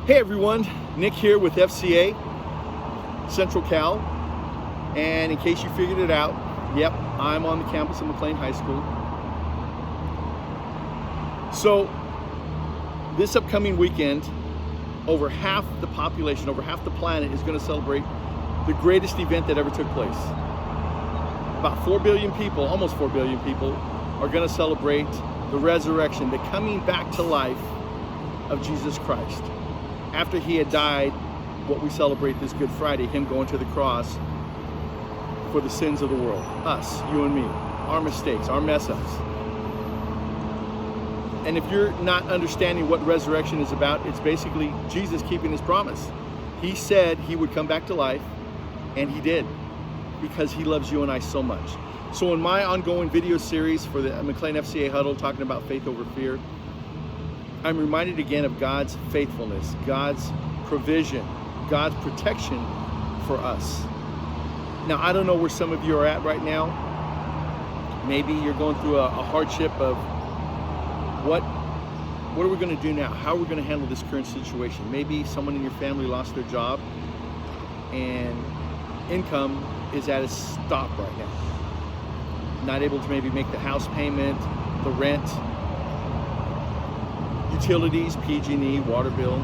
Hey everyone, Nick here with FCA Central Cal, and in case you figured it out, yep, I'm on the campus of McLean High School. So this upcoming weekend, over half the population, over half the planet is going to celebrate the greatest event that ever took place. About 4 billion people, almost 4 billion people, are going to celebrate the resurrection, the coming back to life of Jesus Christ. After he had died, what we celebrate this Good Friday, him going to the cross for the sins of the world. Us, you and me, our mistakes, our mess-ups. And if you're not understanding what resurrection is about, it's basically Jesus keeping his promise. He said he would come back to life, and he did, because he loves you and I so much. So in my ongoing video series for the McLean FCA Huddle, talking about faith over fear, I'm reminded again of God's faithfulness, God's provision, God's protection for us. Now, I don't know where some of you are at right now. Maybe you're going through a hardship of what are we going to do now? How are we going to handle this current situation? Maybe someone in your family lost their job and income is at a stop right now. Not able to maybe make the house payment, the rent, utilities, PG&E, water bill,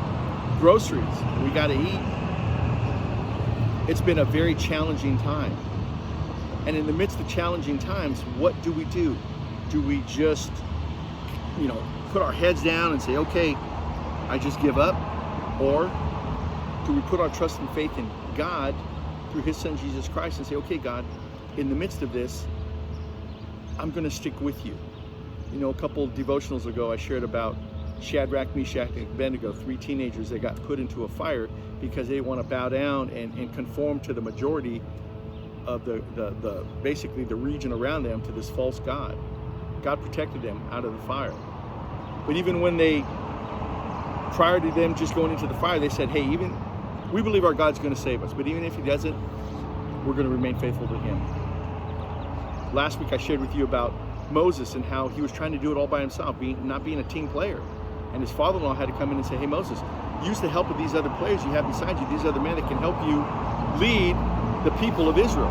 groceries. We got to eat. It's been a very challenging time. And in the midst of challenging times, what do? Do we just, put our heads down and say, okay, I just give up? Or do we put our trust and faith in God through his son, Jesus Christ, and say, okay, God, in the midst of this, I'm going to stick with you. A couple of devotionals ago, I shared about Shadrach, Meshach, and Abednego, 3 teenagers that got put into a fire because they want to bow down and conform to the majority of the basically the region around them, to this false god. God protected them out of the fire. But even when prior to them just going into the fire, they said, hey, we believe our God's going to save us, but even if he doesn't, we're going to remain faithful to him. Last week I shared with you about Moses and how he was trying to do it all by himself, not being a team player. And his father-in-law had to come in and say, hey, Moses, use the help of these other players you have beside you, these other men that can help you lead the people of Israel.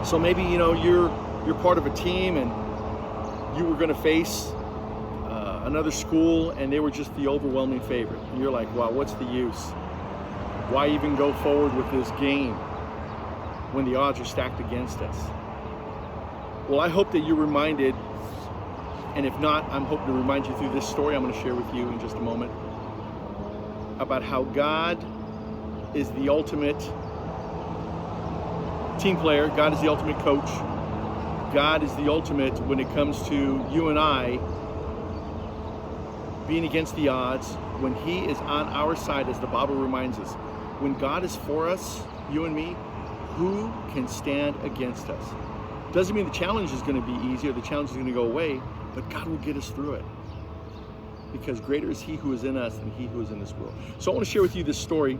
So maybe, you're part of a team and you were going to face another school and they were just the overwhelming favorite. And you're like, wow, what's the use? Why even go forward with this game when the odds are stacked against us? Well, I hope that you're reminded, and if not, I'm hoping to remind you through this story I'm going to share with you in just a moment, about how God is the ultimate team player. God is the ultimate coach. God is the ultimate when it comes to you and I being against the odds. When he is on our side, as the Bible reminds us, when God is for us, you and me, who can stand against us? Doesn't mean the challenge is going to be easy or the challenge is going to go away, but God will get us through it. Because greater is he who is in us than he who is in this world. So I want to share with you this story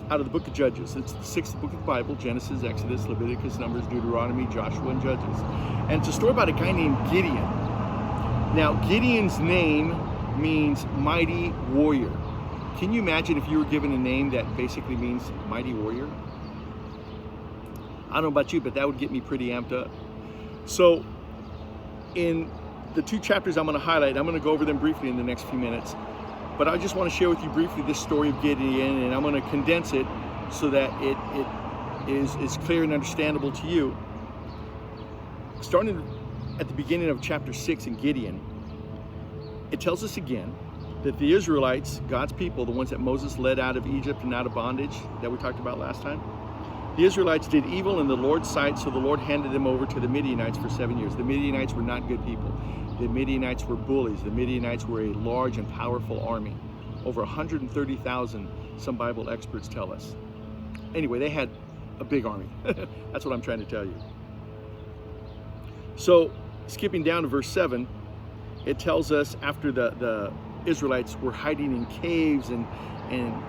out of the book of Judges. It's the 6th book of the Bible: Genesis, Exodus, Leviticus, Numbers, Deuteronomy, Joshua, and Judges. And it's a story about a guy named Gideon. Now, Gideon's name means mighty warrior. Can you imagine if you were given a name that basically means mighty warrior? I don't know about you, but that would get me pretty amped up. So in the 2 chapters I'm going to highlight, I'm going to go over them briefly in the next few minutes, but I just want to share with you briefly this story of Gideon, and I'm going to condense it so that it is clear and understandable to you. Starting at the beginning of chapter 6 in Gideon, it tells us again that the Israelites, God's people, the ones that Moses led out of Egypt and out of bondage that we talked about last time, the Israelites did evil in the Lord's sight, so the Lord handed them over to the Midianites for 7 years. The Midianites were not good people. The Midianites were bullies. The Midianites were a large and powerful army. Over 130,000, some Bible experts tell us. Anyway, they had a big army. That's what I'm trying to tell you. So, skipping down to verse 7, it tells us after the Israelites were hiding in caves and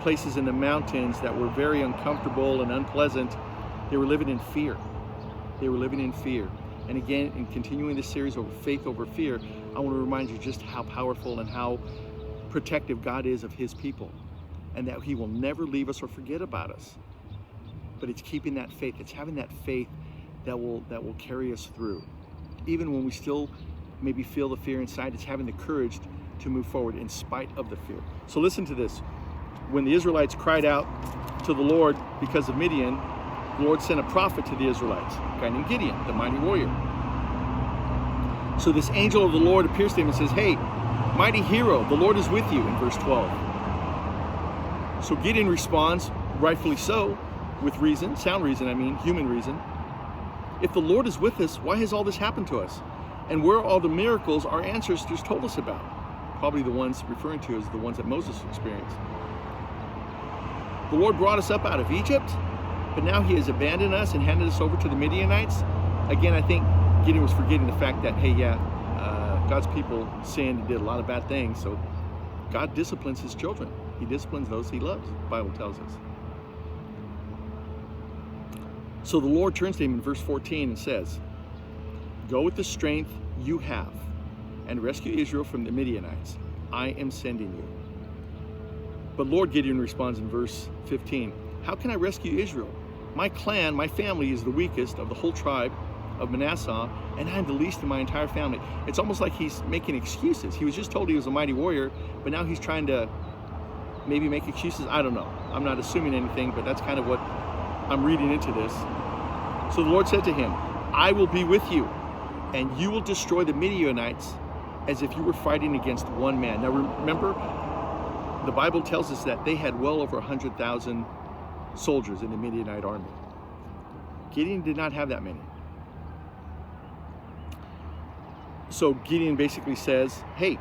places in the mountains that were very uncomfortable and unpleasant, they were living in fear. They were living in fear. And again, in continuing this series over faith over fear, I want to remind you just how powerful and how protective God is of his people, and that he will never leave us or forget about us. But it's keeping that faith. It's having that faith that will carry us through. Even when we still maybe feel the fear inside, it's having the courage to move forward in spite of the fear. So listen to this. When the Israelites cried out to the Lord because of Midian, the Lord sent a prophet to the Israelites, a guy named Gideon, the mighty warrior. So this angel of the Lord appears to him and says, hey, mighty hero, the Lord is with you, in verse 12. So Gideon responds, rightfully so, with reason, sound reason, human reason. If the Lord is with us, why has all this happened to us? And where are all the miracles our ancestors told us about? Probably the ones referring to as the ones that Moses experienced. The Lord brought us up out of Egypt, but now he has abandoned us and handed us over to the Midianites. Again, I think Gideon was forgetting the fact that, hey, God's people sinned and did a lot of bad things, so God disciplines his children. He disciplines those he loves, the Bible tells us. So the Lord turns to him in verse 14 and says, go with the strength you have and rescue Israel from the Midianites. I am sending you. But Lord, Gideon responds in verse 15, how can I rescue Israel? My clan, my family is the weakest of the whole tribe of Manasseh, and I'm the least in my entire family. It's almost like he's making excuses. He was just told he was a mighty warrior, but now he's trying to maybe make excuses. I don't know. I'm not assuming anything, but that's kind of what I'm reading into this. So the Lord said to him, I will be with you, and you will destroy the Midianites as if you were fighting against one man. Now remember, the Bible tells us that they had well over 100,000 soldiers in the Midianite army. Gideon did not have that many. So Gideon basically says, hey,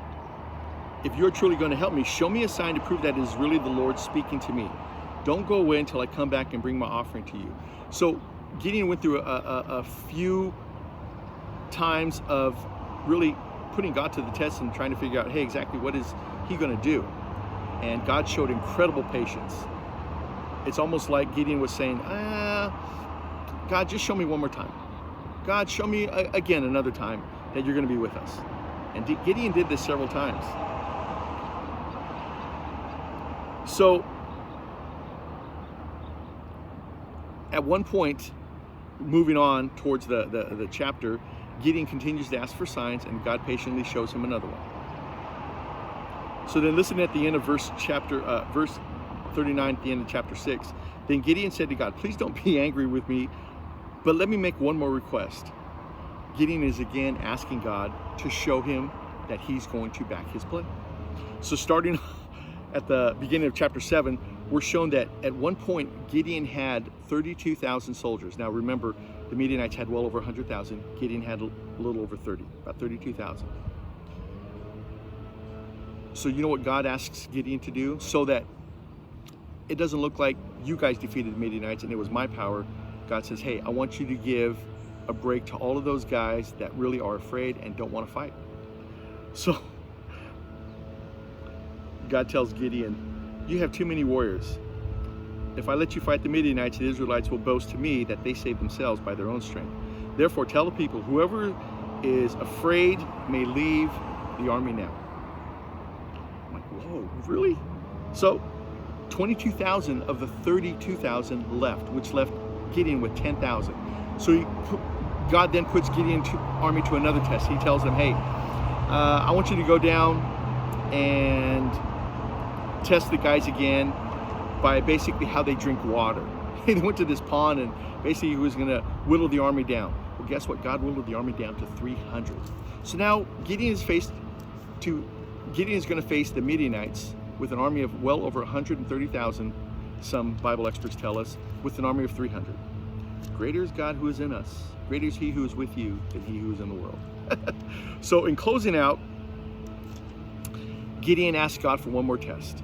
if you're truly going to help me, show me a sign to prove that it is really the Lord speaking to me. Don't go away until I come back and bring my offering to you. So Gideon went through a few times of really putting God to the test and trying to figure out, hey, exactly what is he going to do? And God showed incredible patience. It's almost like Gideon was saying, God, just show me one more time. God, show me again another time that you're going to be with us. And Gideon did this several times. So at one point, moving on towards the chapter, Gideon continues to ask for signs, and God patiently shows him another one. So then listen at the end of verse 39, at the end of chapter 6. Then Gideon said to God, please don't be angry with me, but let me make one more request. Gideon is again asking God to show him that he's going to back his plan. So starting at the beginning of chapter 7, we're shown that at one point Gideon had 32,000 soldiers. Now remember, the Midianites had well over 100,000. Gideon had a little over 30, about 32,000. So you know what God asks Gideon to do? So that it doesn't look like you guys defeated the Midianites and it was my power. God says, hey, I want you to give a break to all of those guys that really are afraid and don't want to fight. So God tells Gideon, you have too many warriors. If I let you fight the Midianites, the Israelites will boast to me that they saved themselves by their own strength. Therefore, tell the people, whoever is afraid may leave the army now. I'm like, whoa, really? So 22,000 of the 32,000 left, which left Gideon with 10,000. So God then puts Gideon's army to another test. He tells them, hey, I want you to go down and test the guys again by basically how they drink water. They went to this pond and basically he was going to whittle the army down. Well, guess what? God whittled the army down to 300. So now Gideon is going to face the Midianites with an army of well over 130,000, some Bible experts tell us, with an army of 300. Greater is God who is in us. Greater is he who is with you than he who is in the world. So in closing out, Gideon asked God for one more test.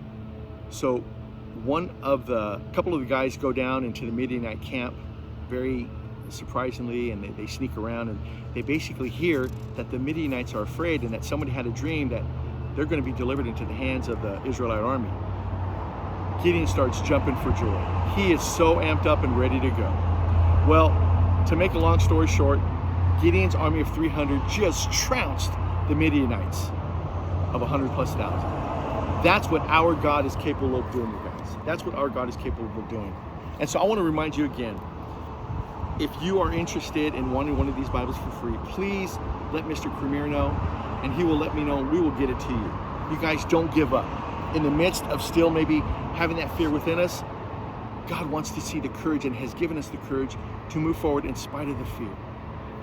So a couple of the guys go down into the Midianite camp very surprisingly, and they sneak around, and they basically hear that the Midianites are afraid and that somebody had a dream that they're going to be delivered into the hands of the Israelite army. Gideon starts jumping for joy. He is so amped up and ready to go. Well, to make a long story short, Gideon's army of 300 just trounced the Midianites of 100,000+. That's what our God is capable of doing, you guys. That's what our God is capable of doing. And so I want to remind you again, if you are interested in wanting one of these Bibles for free, please let Mr. Premier know, and he will let me know, and we will get it to you. You guys, don't give up. In the midst of still maybe having that fear within us, God wants to see the courage and has given us the courage to move forward in spite of the fear.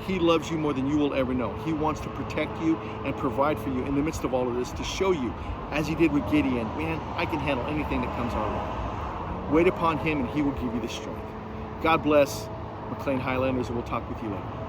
He loves you more than you will ever know. He wants to protect you and provide for you in the midst of all of this, to show you, as he did with Gideon, man, I can handle anything that comes our way. Wait upon him and he will give you the strength. God bless McLean Highlanders, and we'll talk with you later.